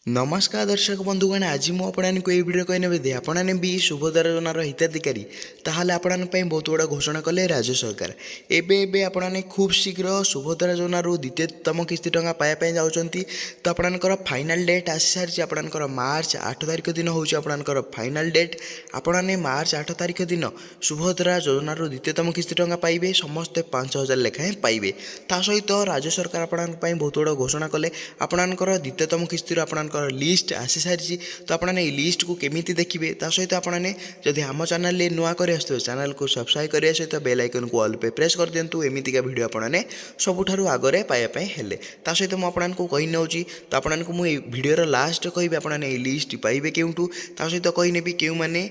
नमस्कार दर्शक बंधुगण आज मुझे भिडियो कहने दे आपने भी शुभोदय योजनार हिताधिकारी ताहले आपण बहुत बड़ा घोषणा कले राज्य सरकार एबे आपने खूब शीघ्र शुभोदय योजनार द्वितीयतम किस्ती टंका पाइबा जाऊँच तो आपणकर फाइनाल डेट आसी सारी आपणकर मार्च 8 तारिख दिन हूँ आपणकर फाइनाल डेट आपने मार्च 8 तारिख दिन शुभोदय योजनार द्वितीयतम किस्ती टंका पाइबे समस्ते 5,000 लेखाएं पाइबे ता सहित राज्य सरकार आपण बहुत बड़ा घोषणा कले आपणकर द्वितीयतम किस्ती आपण लिस्ट आसी सारी तो आपने लिस्ट को केमी देखिए ता सहित आपने जदि आम चैनल नुआ कर चैनल को सब्सक्राइब करने सहित बेल आइकन को ऑल पे प्रेस कर दिंतु एमतीका वीडियो आपने सबुठारु आगे पाइबापी हेले ता सहित मुझे कही नौची तो आपको मुझे वीडियोर लास्ट कहि आपने लिस्ट पाइबे केउठू ता सहित कहीनेबी क्यों मैंने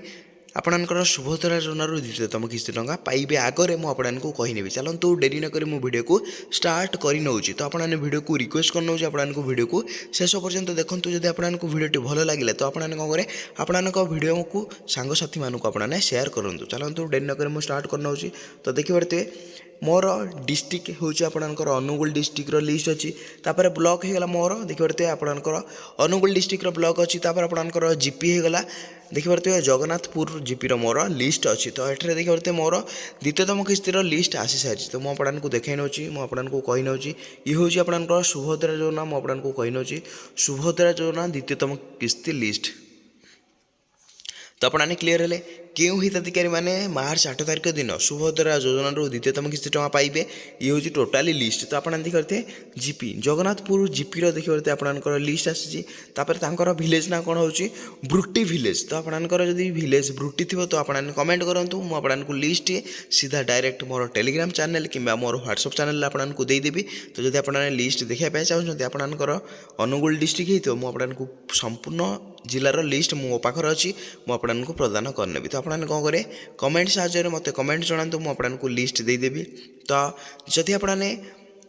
आपणकर शुभोदय योजनार द्वितीयतम किस्ती टंका पाइबे आगे मुझे कहीनेबी चलतु डेरी नक वीडियो को स्टार्ट कर नौची तो आपने वीडियो को रिक्वेस्ट कर नौची आपको वीडियो को शेष पर्यंत देखूँ जब आपको वीडियो भल लगे तो आपने कौन करें आपण वीडियो को सांगसाथी मानक आपने शेयर करूँ चलतु डेरी नक स्टार्ट कर नौची तो देखिए मोर डिस्ट्रिक्ट हूँ आपणकर अनुगुल डिस्ट्रिक्टर लिस्ट अच्छी तापर ब्लॉक होगा मोर देखिए आपणकर अनुगुल डिस्ट्रिक्टर ब्लॉक अच्छी आपणकर जीपी होगा देखिए जगन्नाथपुर जीपीर मोर लिस्ट अच्छी तो ये देखिए मोर द्वितीयतम किस्तीर लिस्ट आसी सारी तो मुझे आपको देखी नौची मुझे कही नौची ये हूँ आपणकर शुभोदय योजना मुझे आपको कही नौची शुभोदय योजना द्वितीयतम किस्ती लिस्ट तो आपने क्लीयर है क्यों हिताधिकारी मैंने मार्च 8 तारिख दिन शुभोदय योजनार द्वितीयतम किस्ती टंका पाइबे ये हूँ टोटाली लिस्ट तो आपने देखते जीपी जगन्नाथपुर जीपीर देखिए आपंकर लिस्ट आसपर भिलेज ना कौन हो ब्रुटी भिलेज तो आपंकर जब भिलेज ब्रुटी थी तो आपने कमेंट करूँ मुझे लिस्ट सीधा डायरेक्ट मोर टेलीग्राम चैनल कि मोर व्हाट्सएप चैनल आपको देदेवी तो जब आपने लिस्ट देखा चाहते आपंकर अनुगुल डिस्ट्रिक्ट हो संपूर्ण जिलार लिस्ट मो पाखर अच्छी मुझे प्रदान करनेबी तो आपने कौन करें कमेंट साहाय्य मत कमेंट जनातु मुझे लिस्ट देदेवी तो जदि आपने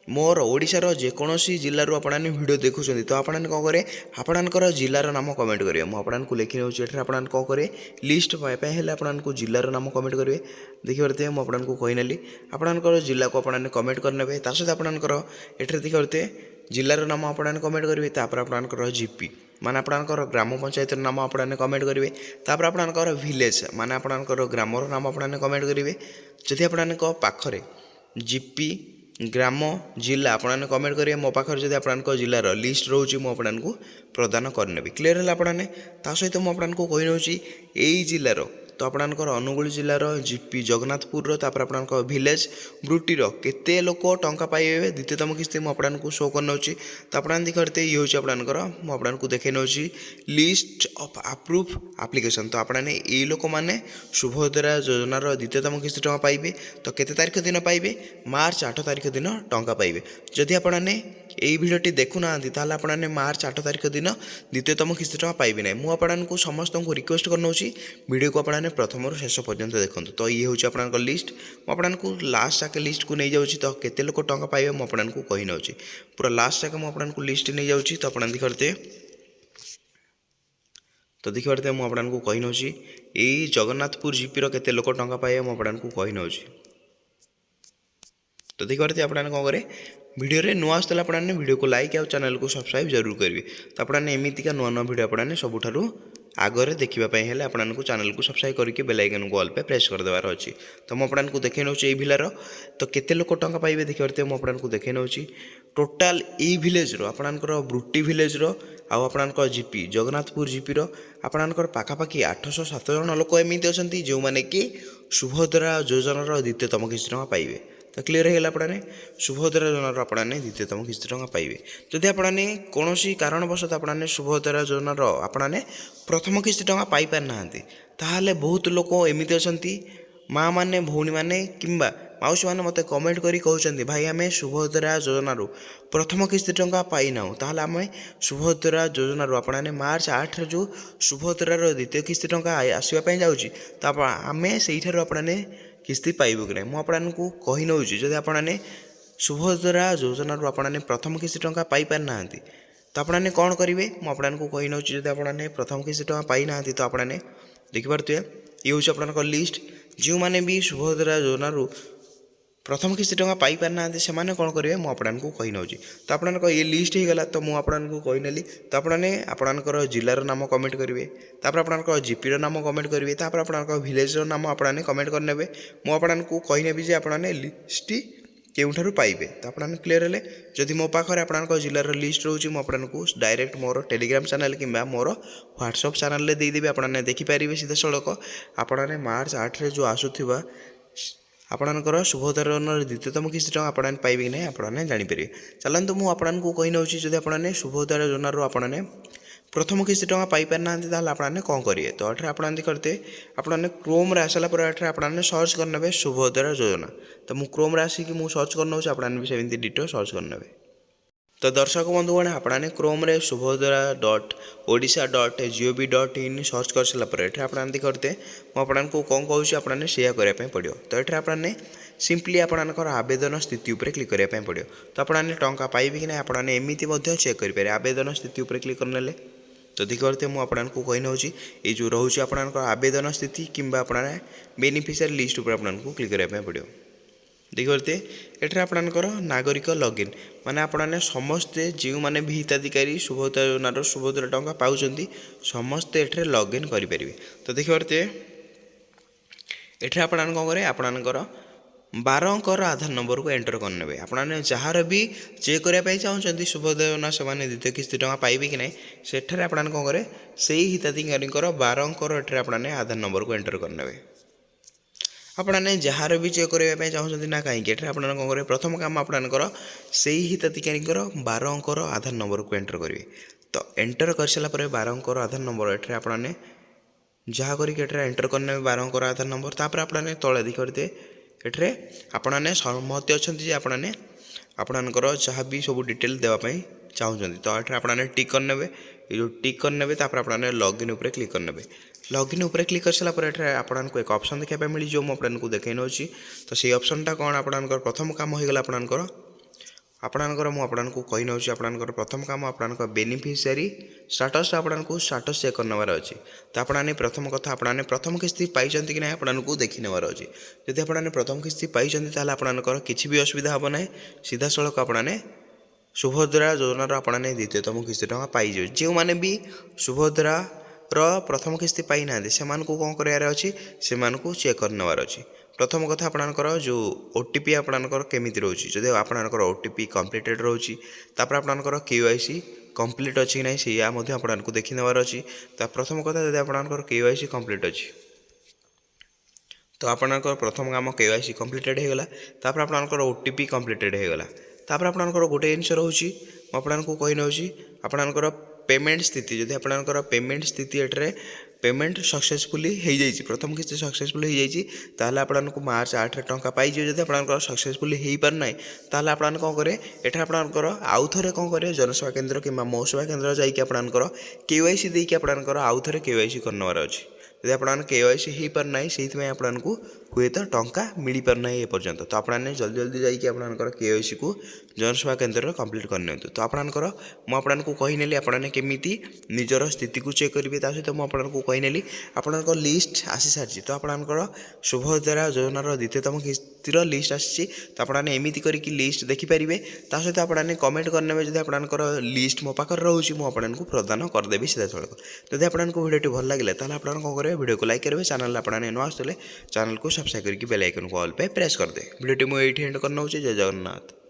मोर ओडिशार जेकोसी जिलूर आपने वीडियो देखुं तो आपने कौन करें आपणकर जिलार नाम कमेंट करेंगे मुझे लिखी नौचे आपने कौन करें लिस्ट पाइबा आपको जिलार नाम कमेंट करेंगे देखिए मुझे कहीनेली आपणकर जिला को आपने कमेंट करने सहित आपणकर ये देखिए जिलार नाम आपने कमेंट करेंगे तापर आपणकर जीपी माने आपणकर ग्राम पंचायत नाम आपने कमेंट करेंगे तापर आपणकर विलेज माने आपणकर ग्रामर नाम आपने कमेंट करेंगे जदि आपने पाखरे जीपी ग्राम जिला आपने कमेंट करेंगे मो पाखर जब आपन जिलार लिस्ट रोचे मुझे प्रदान करनेबी क्लीयर है आपने सहित मुझे कही नौची यही जिलार तो आपणकर अनुगुल जिलार जीपी जगन्नाथपुर तापर आपणकर भिलेज ब्रुटीर केते लोक टंका पाइबे द्वितीयतम किस्ती मुझे शो कर नौची तो आपने देखते ये हूँ आपणकर मुझे देखे नौची लिस्ट ऑफ अप्रूव एप्लिकेशन तो आपने ये लोक मैंने शुभोदय योजनार द्वितीयतम किस्ती टंका पाइबे तो केते तारिख दिन पाइबे मार्च 8 तारिख दिन टंका पाइबे जदि आपने यही भिडियोटी देखुना ताहले आपने मार्च 8 तारिख दिन द्वितीयतम किस्ती टंका पाइबे ना मुझे समस्त को रिक्वेस्ट कर नौची वीडियो को आपने प्रथम शेष पर्यंत देखो तो ये हूँ आपंकर लिस्ट मुझे लास्ट जाके लिस्ट को नहीं जाऊँगी तो केते लोक टंका पाइबे मुझे कही नौची पूरा लास्ट जाके मुझे लिस्ट नहीं जाऊँगी तो आपने देखते तो देखिए मुझे कही नौची यही जगन्नाथपुर जीपीर केते लोक टंका पाइबे मुझे कही नौची तो देखिए आपने कौन करें वीडियो रे नुआ आसला आपने वीडियो को लाइक और चैनल को सब्सक्राइब जरूर करेंगे तो आपने एमतीका नुआ नुआ वीडियो आपने सबुठारु आगे देखापी हेल्ले आपको चैनल को सब्सक्राइब करके बेल आइकन को ऑल पे प्रेस करदेवार अच्छी तो मुझे आपको देखे नौची ये भिलार तो केते लोक टंका पाइबे देखिए मुझे देखे नौची टोटाल ये भिलेज आपणकर ब्रुटी भिलेज आपणकर जीपी जगन्नाथपुर जीपीर आपणकर पाखापाखि 807 जन लोक एमती अच्छा जो मैंने कि शुभोदय योजनार द्वितीयतम किस्ती टंका पाइबे तो क्लीयर है आपने शुभोदय योजनार आपने द्वितीयतम किस्ती टंका पाइबे जदि आपने कौन कारणवश आपने शुभोदय योजनार आपने प्रथम किस्ती टंका पाई पारि ना ताहले बहुत लोक एमती अच्छा माँ मैंने भौणी मैंने किंबा माउसी मैंने मत कमेंट करी कहते भाई आम शुभोदय योजनार प्रथम किस्ती टंका पाई ना ताहले आम शुभोदय योजनार आपने मार्च 8 जो शुभोदय द्वितीय किस्ती टंका आसवाई जाऊँगी तो आम से आपने किस्ती पाइबू कि ना मुझे कही नौची जब आपने शुभोदय योजनार आपने प्रथम किस्ती टंका पाई पारि ना तो आपने कौन करेंगे मुझे कही नौची जब आपने प्रथम किस्ती टंका पाई ना तो आपने देखिपे ये हूँ आपंकर लिस्ट जो मैंने भी शुभोदय योजनार प्रथम किस्ती टंका पाई पार ना से कौन करेंगे मुझे कही नौची। तो आप ये लिस्ट हो गला तो मुझे कहीनेली तो आपणकर जिलार नाम कमेंट करेंगे तापर आप जीपीर नाम कमेंट करेंगे तापर आप विलेज नाम आपने कमेंट करने मुझे कहीनेबी आपने लिस्ट केउठारु पाइबे। तो आप क्लीयर है जदि मो पाखे आप जिलार लिस्ट रोचे मुझे डायरेक्ट मोर टेलीग्राम चैनल कि मोर व्हाट्सएप चैनल देदेवी आपने देखिपारे सीधा सड़क आपने मार्च 8 रे जो आसूवा आपणकर शुभोदर द्वितीयतम किस्ती टंका आपने पाइबे कि नहीं आपने जानीपर। चलते मुझे कही नौची जब आपने शुभोदर योजनार आपने प्रथम किस्ती टंका पाई पार ना आपने कौन करेंगे। तो ये आप करते आपने क्रोम आसला आपने सर्च करने शुभोदय योजना। तो मुझे क्रोम आसिक सर्च करना आपने भी सेमती डिटो सर्च करने। तो दर्शक बंधुगण आपने क्रोम शुभोदया.odisha.gov.in सर्च कर सारापर ये आप करते मुझे कौन कहूँ आपने सेया करने पड़ो। तो ये आपने सिंपली आपणकर आवेदन स्थिति उपर क्लिक करने पड़ो। तो आपने टंका पाइबे कि नहीं आपने एमती चेक करेंगे आवेदन स्थिति उपर क्लिक करने। तो देखते मुझे कही नौची ये जो रोचे आपणकर आवेदन स्थिति कि आपने बेनिफिशियरी लिस्ट उपर आपको क्लिक करने पड़ो। देखते ये आपणकर नागरिक लॉगिन माने आपने समस्ते जो मैंने भी हिताधिकारी शुभोदय योजनार शुभोदय टंका पाँच समस्ते ये लॉगिन करेंगे। तो देखते ये आप कौन करेंगे आपणकर 12 अंकर आधार नंबर को एंटर करने आपने जार भी चेक करने चाहते शुभोदय योजना से द्वितीय किस्ती टंका पाइबे कि नहीं सेठारे आपने कौन करें से हिताधिकारी 12 अंकर ये आपने आधार नंबर को एंटर करने आपने जार भी चेक करने चाहते ना कहीं आपने कौन करेंगे प्रथम काम आपंकर से हिताधिकारी 12 अंकर आधार नंबर को एंटर करेंगे। तो एंटर कर सारापर 12 अंकर आधार नंबर ये आपने जहाँ करके एंटर करने 12 अंकर आधार नंबर तापर आपने तले देखते ये आपने सहमति अच्छा आपने आपणकर जहाँ भी सब डिटेल देवाई चाहते। तो ये आपने टिक करने ये जो टिक करने आपने लॉगिन उपर क्लिक करने लॉगिन उपर क्लिक कर सारापर ये आपको एक ऑप्शन देखा मिली जो मुझे देखे नौची। तो से ऑप्शनटा कौन आपणकर प्रथम काम होगा आपणकर मुझे कही नौची आपणकर प्रथम काम आपणकर बेनिफिशियरी स्टाटस आपको स्टाटस चेक करने अच्छी। तो आपने प्रथम कथा आपने प्रथम किस्ती पाई कि ना आपको देखी नेबार अच्छी। जदि आपने प्रथम किस्ती पाई आपणकर किसी भी असुविधा हे ना सीधा सड़क आपने शुभोदया योजनार आपने द्वितीयतम किस्ती टंका पाइजे। जो मैंने भी शुभोदया प्रथम किस्ती पाई ना से कौन करार अच्छी से चेक करनेबार अच्छी। प्रथम कथा आपणकर जो ओटीपी आपणकर केमिति रोची जदि आपणकर ओटीपी कम्प्लीटेड रोची तापर आपणकर केवाईसी कम्प्लीट अच्छी कि नहीं आपको देखी नेबार अच्छी। तो प्रथम कथा जदि आपणकर केवाईसी कम्प्लीट अच्छी तो आपणकर प्रथम काम केवाईसी कम्प्लीटेड होगला तापर आपणकर ओटीपी कम्प्लीटेड होगला तापर आपणकर गोटे जिन रोची आपको कही नौची आपणकर पेमेंट स्थिति जदि आपणकर पेमेंट स्थिति ये पेमेंट सक्सेसफुली हो जाइए प्रथम किस्ती सक्सेसफुल हो जाइए आपको मार्च 8 टंका पाइजे। जब आप सक्सेसफुल हो पार ना ताल आपने कौन करें ये आपंकर आउ थे कौन करें जनसेवा केन्द्र कि मो सेवा केन्द्र जाकर केवाईसी देकी आपंकर आउ थे केवाईसी करनेबार अच्छी। जब आपने केवाईसी हो पार ना से आपको हुए तो टंका मिल पार ना एपर्यंत। तो आपने जल्दी जल्दी जाकर केवाईसी को जनसेवा केन्द्र कम्प्लीट करनी। तो आपंकर मुझे कहीनेली आपने केमी निजर स्थिति को चेक करेंगे सहित मुझे कहीनेली आपंकर लिस्ट आसी सारी। तो आपंकर शुभोदया योजनार द्वितीयतम किस्तीर लिस्ट आसी तो आपने एमती करके लिस्ट देखिपारे सहित आपने कमेंट करने जब आपंकर लिस्ट मो पाखे रोचे मुझे प्रदान करदेवी सीधा सड़क। जब आपको भिडियो भल लगे तो आपने कौन करेंगे वीडियो को लाइक करेंगे चैनल आपने नुआ आसते चैनल को सब्सक्राइब करके बेल आइकन को ऑल पे प्रेस कर दे। वीडियो मुझे एंड करना जय जगन्नाथ।